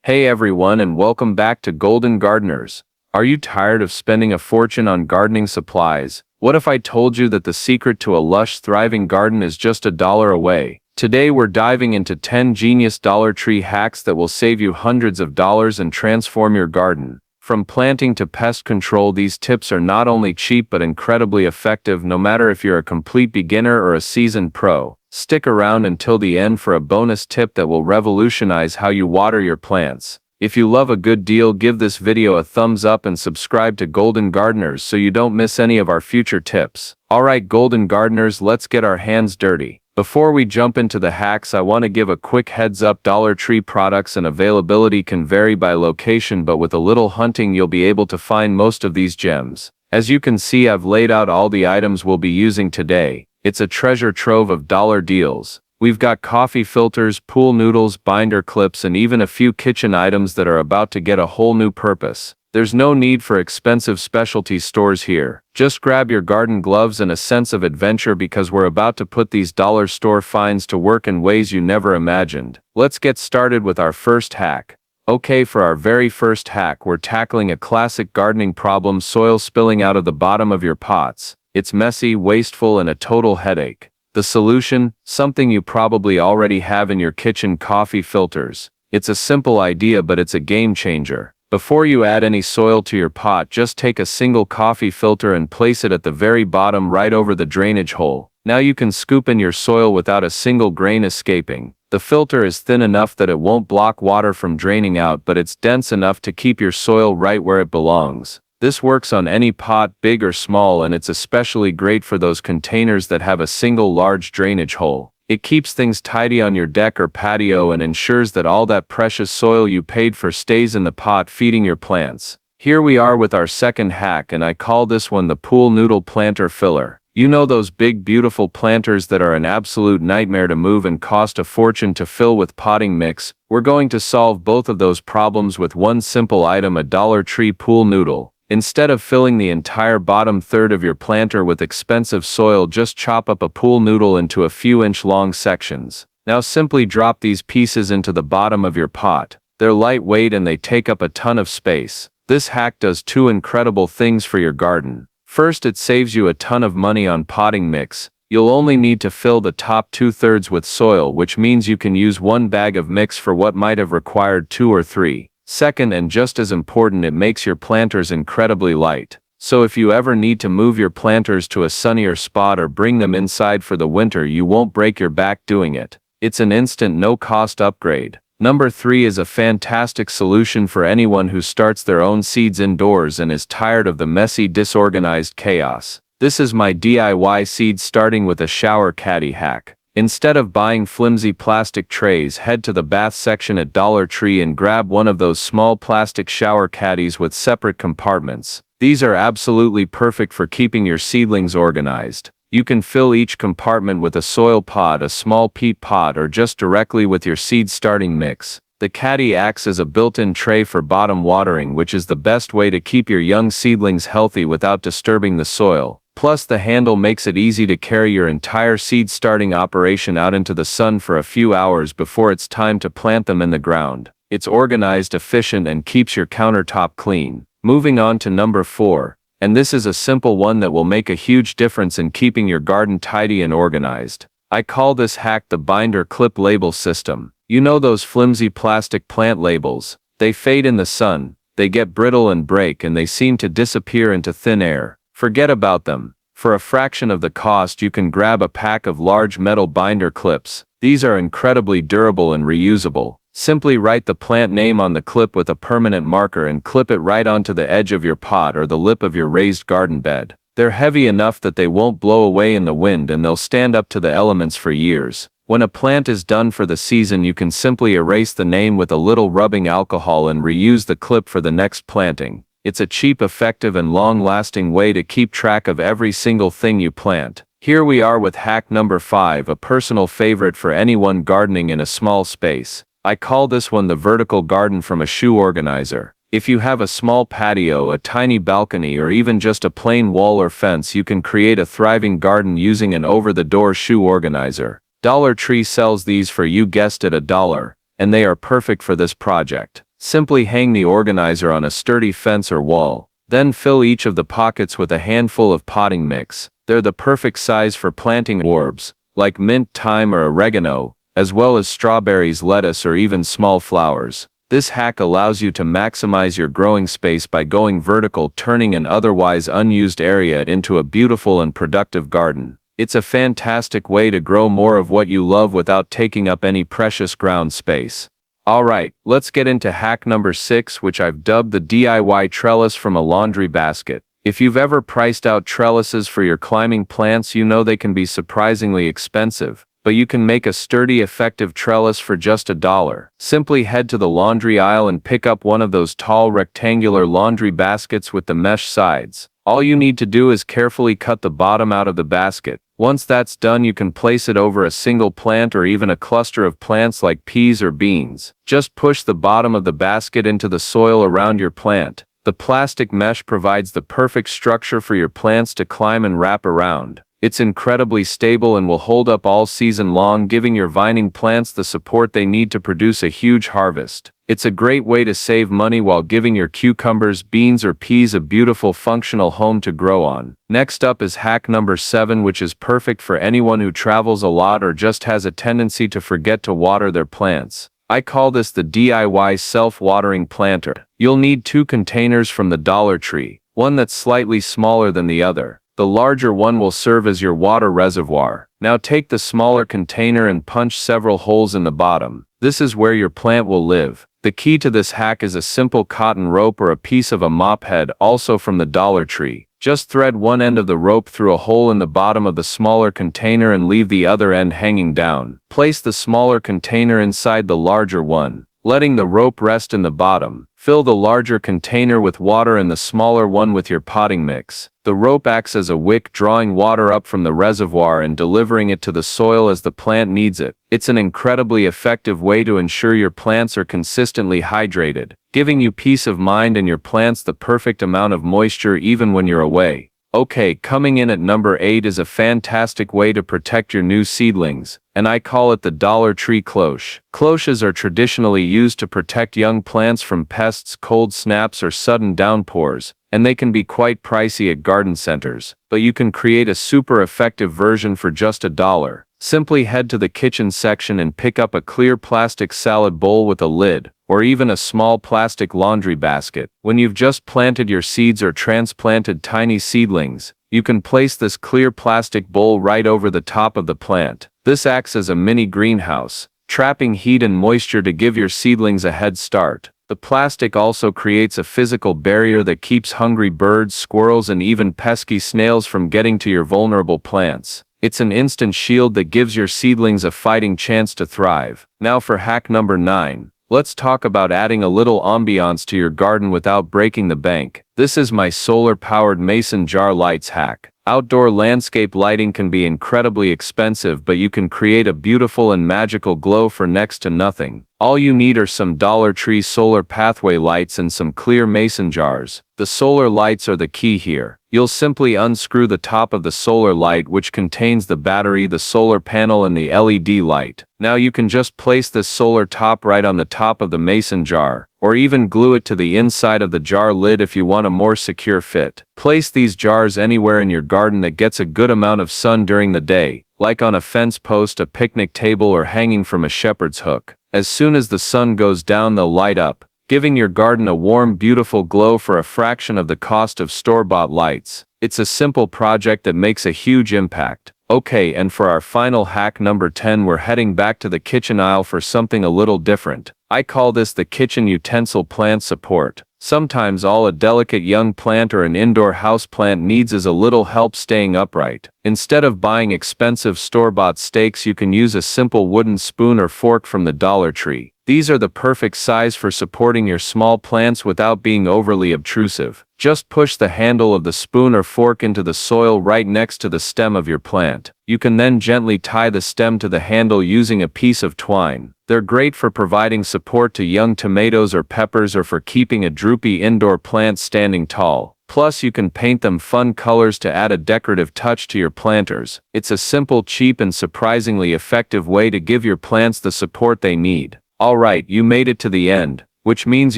Hey everyone, and welcome back to Golden Gardeners. Are you tired of spending a fortune on gardening supplies? What if I told you that the secret to a lush, thriving garden is just $1 away? Today we're diving into 10 genius Dollar Tree hacks that will save you hundreds of dollars and transform your garden. From planting to pest control, these tips are not only cheap but incredibly effective no matter if you're a complete beginner or a seasoned pro. Stick around until the end for a bonus tip that will revolutionize how you water your plants. If you love a good deal, give this video a thumbs up and subscribe to Golden Gardeners so you don't miss any of our future tips. Alright Golden Gardeners, let's get our hands dirty. Before we jump into the hacks, I want to give a quick heads up. Dollar Tree products and availability can vary by location, but with a little hunting you'll be able to find most of these gems. As you can see, I've laid out all the items we'll be using today. It's a treasure trove of dollar deals. We've got coffee filters, pool noodles, binder clips, and even a few kitchen items that are about to get a whole new purpose. There's no need for expensive specialty stores here. Just grab your garden gloves and a sense of adventure because we're about to put these dollar store finds to work in ways you never imagined. Let's get started with our first hack. Okay, for our very first hack, we're tackling a classic gardening problem: soil spilling out of the bottom of your pots. It's messy, wasteful, and a total headache. The solution? Something you probably already have in your kitchen: coffee filters. It's a simple idea, but it's a game changer. Before you add any soil to your pot, just take a single coffee filter and place it at the very bottom right over the drainage hole. Now you can scoop in your soil without a single grain escaping. The filter is thin enough that it won't block water from draining out, but it's dense enough to keep your soil right where it belongs. This works on any pot, big or small, and it's especially great for those containers that have a single large drainage hole. It keeps things tidy on your deck or patio and ensures that all that precious soil you paid for stays in the pot feeding your plants. Here we are with our second hack, and I call this one the pool noodle planter filler. You know those big beautiful planters that are an absolute nightmare to move and cost a fortune to fill with potting mix? We're going to solve both of those problems with one simple item: a Dollar Tree pool noodle. Instead of filling the entire bottom third of your planter with expensive soil, just chop up a pool noodle into a few inch-long sections. Now simply drop these pieces into the bottom of your pot. They're lightweight and they take up a ton of space. This hack does two incredible things for your garden. First, it saves you a ton of money on potting mix. You'll only need to fill the top 2/3 with soil, which means you can use one bag of mix for what might have required 2 or 3. Second, and just as important, it makes your planters incredibly light. So if you ever need to move your planters to a sunnier spot or bring them inside for the winter, you won't break your back doing it. It's an instant, no-cost upgrade. Number 3 is a fantastic solution for anyone who starts their own seeds indoors and is tired of the messy, disorganized chaos. This is my DIY seed starting with a shower caddy hack. Instead of buying flimsy plastic trays, head to the bath section at Dollar Tree and grab one of those small plastic shower caddies with separate compartments. These are absolutely perfect for keeping your seedlings organized. You can fill each compartment with a soil pod, a small peat pot, or just directly with your seed starting mix. The caddy acts as a built-in tray for bottom watering, which is the best way to keep your young seedlings healthy without disturbing the soil. Plus, the handle makes it easy to carry your entire seed starting operation out into the sun for a few hours before it's time to plant them in the ground. It's organized, efficient, and keeps your countertop clean. Moving on to number 4, and this is a simple one that will make a huge difference in keeping your garden tidy and organized. I call this hack the binder clip label system. You know those flimsy plastic plant labels? They fade in the sun, they get brittle and break, and they seem to disappear into thin air. Forget about them. For a fraction of the cost, you can grab a pack of large metal binder clips. These are incredibly durable and reusable. Simply write the plant name on the clip with a permanent marker and clip it right onto the edge of your pot or the lip of your raised garden bed. They're heavy enough that they won't blow away in the wind, and they'll stand up to the elements for years. When a plant is done for the season, you can simply erase the name with a little rubbing alcohol and reuse the clip for the next planting. It's a cheap, effective, and long-lasting way to keep track of every single thing you plant. Here we are with hack number 5, a personal favorite for anyone gardening in a small space. I call this one the vertical garden from a shoe organizer. If you have a small patio, a tiny balcony, or even just a plain wall or fence, you can create a thriving garden using an over-the-door shoe organizer. Dollar Tree sells these for, you guessed it, $1, and they are perfect for this project. Simply hang the organizer on a sturdy fence or wall. Then fill each of the pockets with a handful of potting mix. They're the perfect size for planting herbs, like mint, thyme, or oregano, as well as strawberries, lettuce, or even small flowers. This hack allows you to maximize your growing space by going vertical, turning an otherwise unused area into a beautiful and productive garden. It's a fantastic way to grow more of what you love without taking up any precious ground space. Alright, let's get into hack number 6, which I've dubbed the DIY trellis from a laundry basket. If you've ever priced out trellises for your climbing plants, you know they can be surprisingly expensive. But you can make a sturdy, effective trellis for just $1. Simply head to the laundry aisle and pick up one of those tall rectangular laundry baskets with the mesh sides. All you need to do is carefully cut the bottom out of the basket. Once that's done, you can place it over a single plant or even a cluster of plants like peas or beans. Just push the bottom of the basket into the soil around your plant. The plastic mesh provides the perfect structure for your plants to climb and wrap around. It's incredibly stable and will hold up all season long, giving your vining plants the support they need to produce a huge harvest. It's a great way to save money while giving your cucumbers, beans, or peas a beautiful functional home to grow on. Next up is hack number 7, which is perfect for anyone who travels a lot or just has a tendency to forget to water their plants. I call this the DIY self-watering planter. You'll need 2 containers from the Dollar Tree, one that's slightly smaller than the other. The larger one will serve as your water reservoir. Now take the smaller container and punch several holes in the bottom. This is where your plant will live. The key to this hack is a simple cotton rope or a piece of a mop head, also from the Dollar Tree. Just thread one end of the rope through a hole in the bottom of the smaller container and leave the other end hanging down. Place the smaller container inside the larger one, letting the rope rest in the bottom. Fill the larger container with water and the smaller one with your potting mix. The rope acts as a wick, drawing water up from the reservoir and delivering it to the soil as the plant needs it. It's an incredibly effective way to ensure your plants are consistently hydrated, giving you peace of mind and your plants the perfect amount of moisture even when you're away. Okay, coming in at number 8 is a fantastic way to protect your new seedlings, and I call it the Dollar Tree cloche. Cloches are traditionally used to protect young plants from pests, cold snaps, or sudden downpours, and they can be quite pricey at garden centers, but you can create a super effective version for just $1. Simply head to the kitchen section and pick up a clear plastic salad bowl with a lid, or even a small plastic laundry basket. When you've just planted your seeds or transplanted tiny seedlings, you can place this clear plastic bowl right over the top of the plant. This acts as a mini greenhouse, trapping heat and moisture to give your seedlings a head start. The plastic also creates a physical barrier that keeps hungry birds, squirrels, and even pesky snails from getting to your vulnerable plants. It's an instant shield that gives your seedlings a fighting chance to thrive. Now for hack number 9. Let's talk about adding a little ambiance to your garden without breaking the bank. This is my solar-powered mason jar lights hack. Outdoor landscape lighting can be incredibly expensive, but you can create a beautiful and magical glow for next to nothing. All you need are some Dollar Tree solar pathway lights and some clear mason jars. The solar lights are the key here. You'll simply unscrew the top of the solar light, which contains the battery, the solar panel, and the LED light. Now you can just place this solar top right on the top of the mason jar, or even glue it to the inside of the jar lid if you want a more secure fit. Place these jars anywhere in your garden that gets a good amount of sun during the day, like on a fence post, a picnic table, or hanging from a shepherd's hook. As soon as the sun goes down, they'll light up, giving your garden a warm, beautiful glow for a fraction of the cost of store-bought lights. It's a simple project that makes a huge impact. Okay, and for our final hack number 10, we're heading back to the kitchen aisle for something a little different. I call this the kitchen utensil plant support. Sometimes all a delicate young plant or an indoor house plant needs is a little help staying upright. Instead of buying expensive store-bought stakes, you can use a simple wooden spoon or fork from the Dollar Tree. These are the perfect size for supporting your small plants without being overly obtrusive. Just push the handle of the spoon or fork into the soil right next to the stem of your plant. You can then gently tie the stem to the handle using a piece of twine. They're great for providing support to young tomatoes or peppers, or for keeping a droopy indoor plant standing tall. Plus, you can paint them fun colors to add a decorative touch to your planters. It's a simple, cheap, and surprisingly effective way to give your plants the support they need. Alright, you made it to the end. which means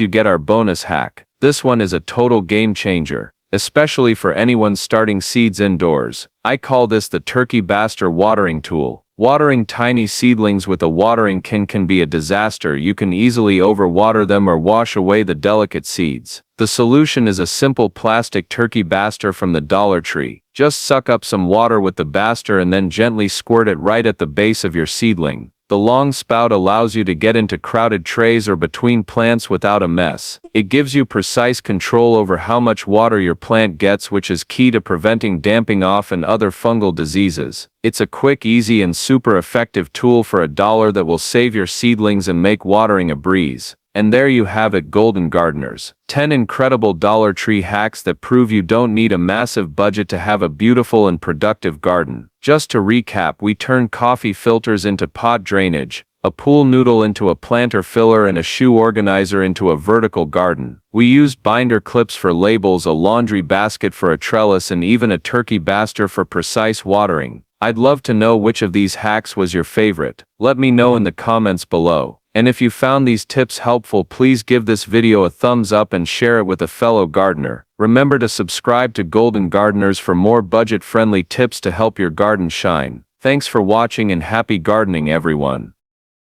you get our bonus hack. This one is a total game changer, especially for anyone starting seeds indoors. I call this the turkey baster watering tool. Watering tiny seedlings with a watering can be a disaster. You can easily overwater them or wash away the delicate seeds. The solution is a simple plastic turkey baster from the Dollar Tree. Just suck up some water with the baster and then gently squirt it right at the base of your seedling. The long spout allows you to get into crowded trays or between plants without a mess. It gives you precise control over how much water your plant gets, which is key to preventing damping off and other fungal diseases. It's a quick, easy, and super effective tool for $1 that will save your seedlings and make watering a breeze. And there you have it, Golden Gardeners. 10 incredible Dollar Tree hacks that prove you don't need a massive budget to have a beautiful and productive garden. Just to recap, we turned coffee filters into pot drainage, a pool noodle into a planter filler, and a shoe organizer into a vertical garden. We used binder clips for labels, a laundry basket for a trellis, and even a turkey baster for precise watering. I'd love to know which of these hacks was your favorite. Let me know in the comments below. And if you found these tips helpful, please give this video a thumbs up and share it with a fellow gardener. Remember to subscribe to Golden Gardeners for more budget-friendly tips to help your garden shine. Thanks for watching and happy gardening, everyone.